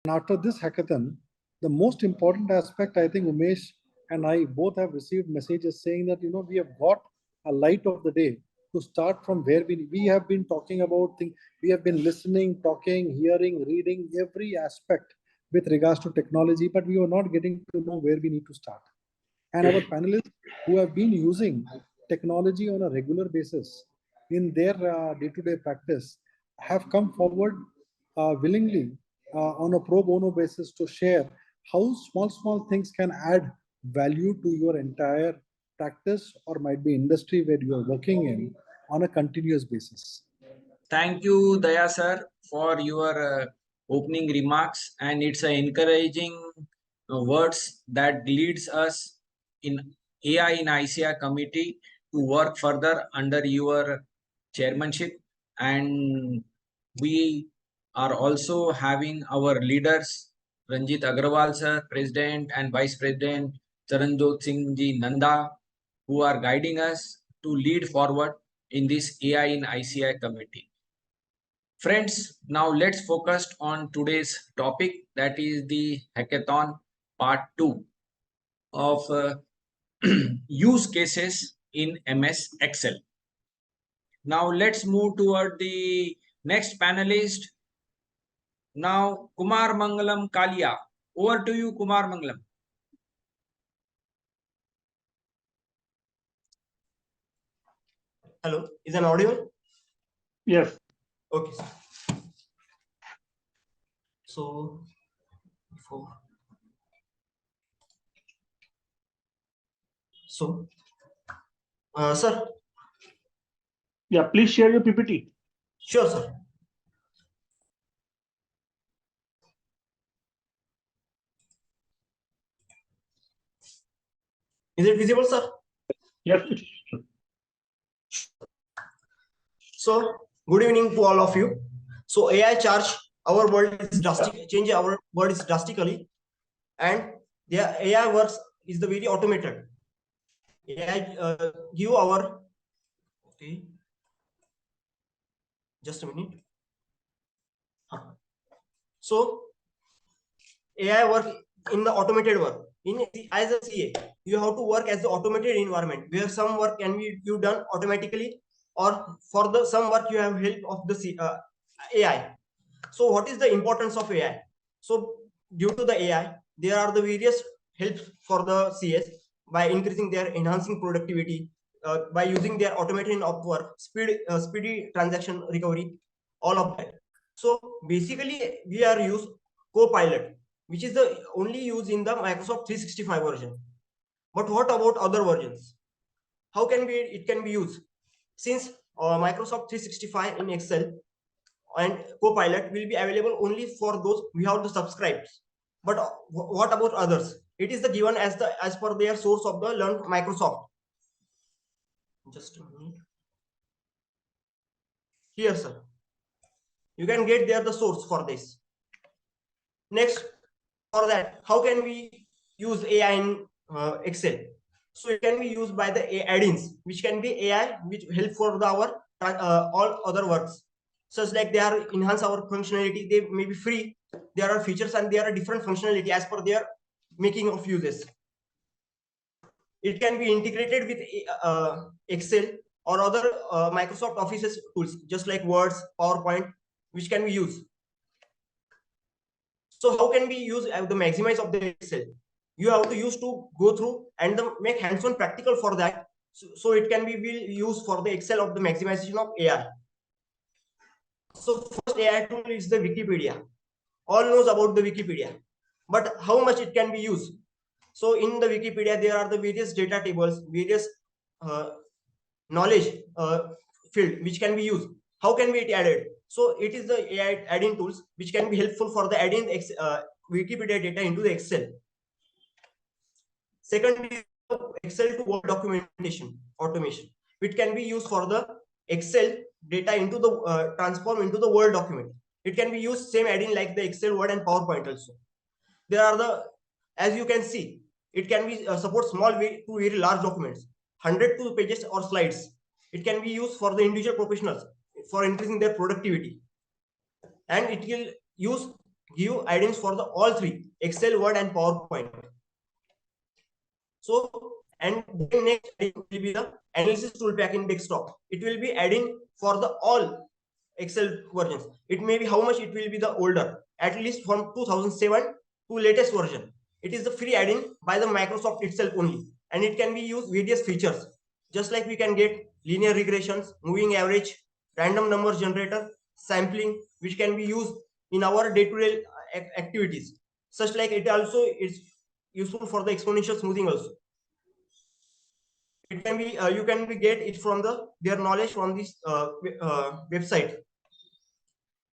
And after this hackathon, the most important aspect, I think Umesh and I both have received messages saying that, we have got a light of the day to start from where we have been talking about things. We have been listening, talking, hearing, reading every aspect with regards to technology, but we were not getting to know where we need to start. And our panelists who have been using technology on a regular basis in their day-to-day practice have come forward willingly on a pro bono basis to share how small things can add value to your entire practice or might be industry where you are working in on a continuous basis. Thank you, Daya sir, for your opening remarks, and it's encouraging words that leads us in AI in ICI committee to work further under your chairmanship. And we are also having our leaders, Ranjit Agrawal sir, President and Vice President Charanjot Singh Ji Nanda, who are guiding us to lead forward in this AI in ICI committee. Friends, now let's focus on today's topic, that is the hackathon part 2 of use cases in MS Excel. Now let's move toward the next panelist. Now Kumarmangalam Kalia. Over to you, Kumarmangalam. Hello, is an audio? Yes. Okay. So, sir. Yeah, please share your PPT. Sure, sir. Is it visible, sir? Yes. So, good evening to all of you. So, AI change our world is drastically, and the AI works is the very automated. AI give our just a minute. So, AI work in the automated work. As a CA, you have to work as the automated environment where some work can be you done automatically, or for the some work you have help of the AI. So what is the importance of AI? So due to the AI, there are the various helps for the CS by increasing their enhancing productivity, by using their automation of work, speedy transaction recovery, all of that. So basically we are use Copilot, which is the only used in the Microsoft 365 version. But what about other versions? How can it can be used? Since Microsoft 365 in Excel and Copilot will be available only for those we have to subscribe. But what about others? It is the given as per their source of the learn Microsoft. Just a minute. Here, sir. You can get there the source for this. Next, for that, how can we use AI in Excel? So it can be used by the add-ins, which can be AI, which help for our all other works. Such like they are enhance our functionality, they may be free. There are features and there are different functionality as per their making of uses. It can be integrated with Excel or other Microsoft Office tools, just like Words, PowerPoint, which can be used. So how can we use the maximize of the Excel? You have to use to go through and make hands-on practical for that. So it can be used for the Excel of the maximization of AI. So first AI tool is the Wikipedia. All knows about the Wikipedia, but how much it can be used? So in the Wikipedia, there are the various data tables, various knowledge field which can be used. How can be it added? So it is the AI add-in tools which can be helpful for the adding Wikipedia data into the Excel. Second is Excel to Word documentation automation, which can be used for the Excel data into the transform into the Word document. It can be used same add-in like the Excel, Word, and PowerPoint also. There are the, as you can see, it can be support small to very large documents, 102 pages or slides. It can be used for the individual professionals for increasing their productivity, and it will use give add-ins for the all three, Excel, Word, and PowerPoint. So, and then next will be the analysis tool pack in desktop. It will be adding for the all Excel versions. It may be how much it will be the older, at least from 2007 to latest version. It is the free add-in by the Microsoft itself only, and it can be used various features. Just like we can get linear regressions, moving average, random number generator, sampling, which can be used in our day-to-day activities. Such like it also is useful for the exponential smoothing also. It can be you can be get it from their knowledge from this website.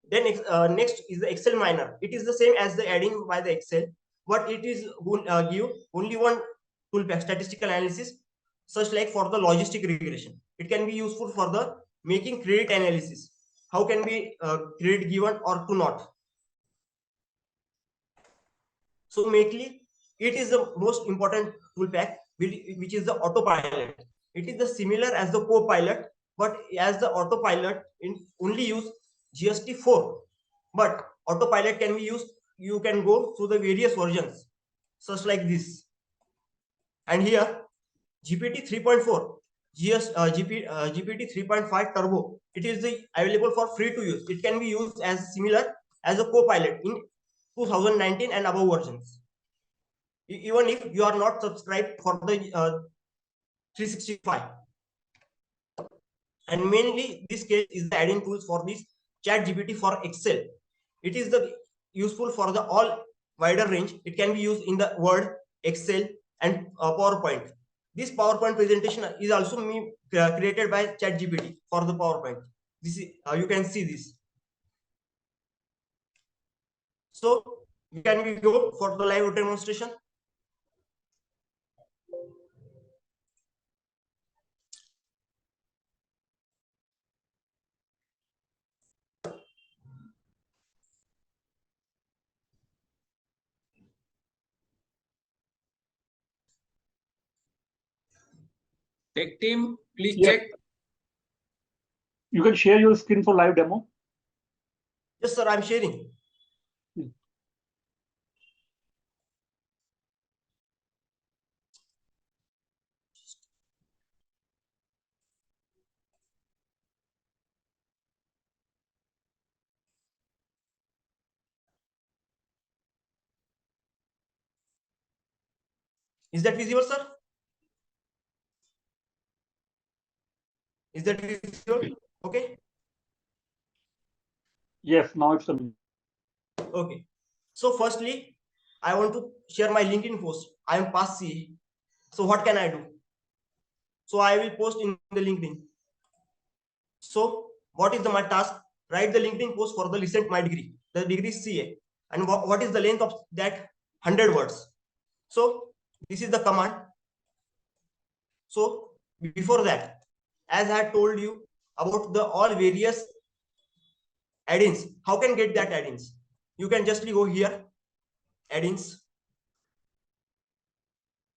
Then next is the Excel miner. It is the same as the adding by the Excel, but it is give only one tool pack, statistical analysis, such like for the logistic regression. It can be useful for the making credit analysis. How can be credit given or to not? So mainly, it is the most important tool pack, which is the autopilot. It is the similar as the Copilot, but as the autopilot in only use GST4. But autopilot can be used. You can go through the various versions, such like this. And here, GPT 3.4, GPT 3.5 Turbo. It is available for free to use. It can be used as similar as a Copilot in 2019 and above versions. Even if you are not subscribed for the 365. And mainly this case is the adding tools for this chat GPT for Excel. It is the useful for the all wider range. It can be used in the Word, Excel, and PowerPoint. This PowerPoint presentation is also created by chat GPT for the PowerPoint. This is, you can see this. So can we go for the live demonstration? Tech team, please Yeah. check. You can share your screen for live demo. Yes, sir, I'm sharing. Is that visible, sir? Is that visible? Okay. Yes, now it's coming. Okay. So firstly, I want to share my LinkedIn post. I am past CA. So what can I do? So I will post in the LinkedIn. So what is my task? Write the LinkedIn post for the recent my degree. The degree is CA. And what is the length of that? 100 words. So this is the command. So before that, as I had told you about the all various add-ins, how can get that add-ins? You can just go here, add-ins.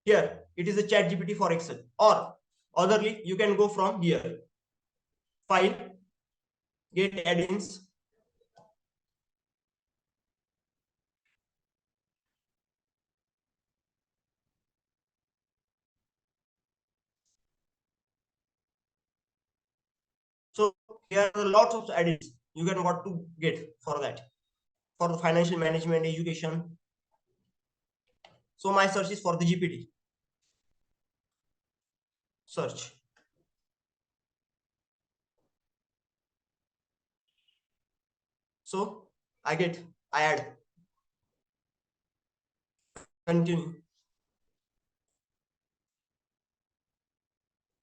Here, it is a chat GPT for Excel, or otherly, you can go from here, file, get add-ins. So here are lots of add-ins you can want to get for that, for the financial management, education. So my search is for the GPT. Search. So I add. Continue.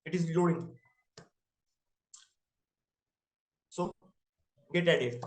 It is loading. So get added.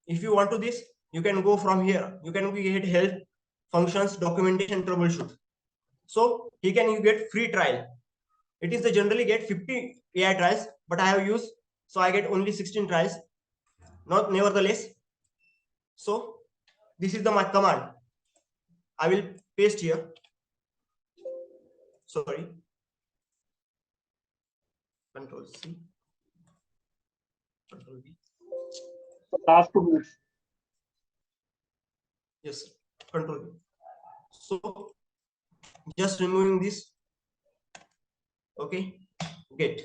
If you want to this, you can go from here. You can get help, functions, documentation, troubleshoot. So he can get free trial. It is the generally get 50 AI trials, but I have used, so I get only 16 trials. Not nevertheless. So this is the my command. I will paste here. Sorry. Control C. Control V. Last 2 minutes. Yes, Control V. So just removing this. Okay. Get.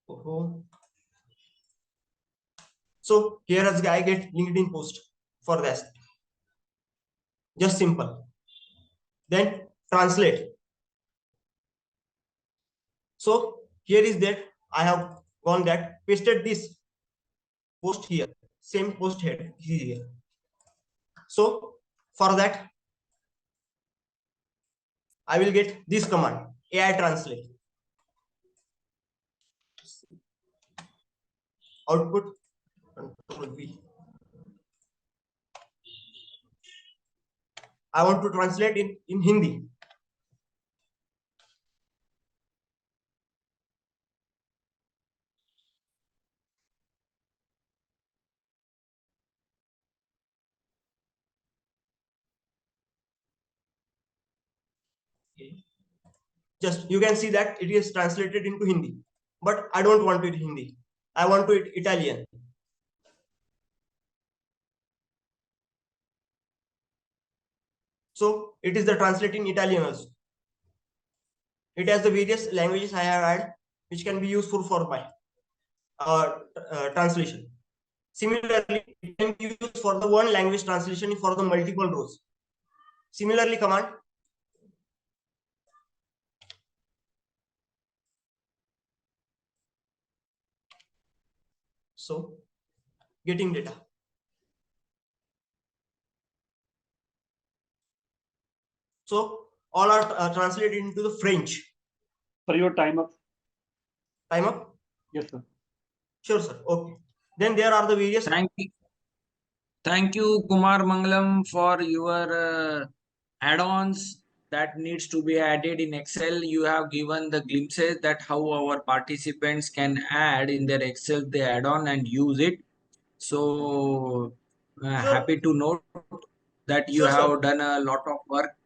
Oh. So here as I get LinkedIn post for this. Just simple. Then translate. So here is that I have gone that pasted this post here, same post head here. So for that, I will get this command AI translate. Output Control V. I want to translate in Hindi. Okay. Just you can see that it is translated into Hindi, but I don't want it Hindi. I want to it Italian. So it is the translate in Italian also. It has the various languages I have added, which can be useful for my translation. Similarly, it can be used for the one language translation for the multiple rows. Similarly, command. So, getting data. So, all are translated into the French. For your time up. Time up? Yes, sir. Sure, sir. Okay. Then there are the various. Thank you, Kumarmangalam, for your add-ons that needs to be added in Excel. You have given the glimpses that how our participants can add in their Excel the add-on and use it. So Sure. happy to note that you Sure, have sir. done a lot of work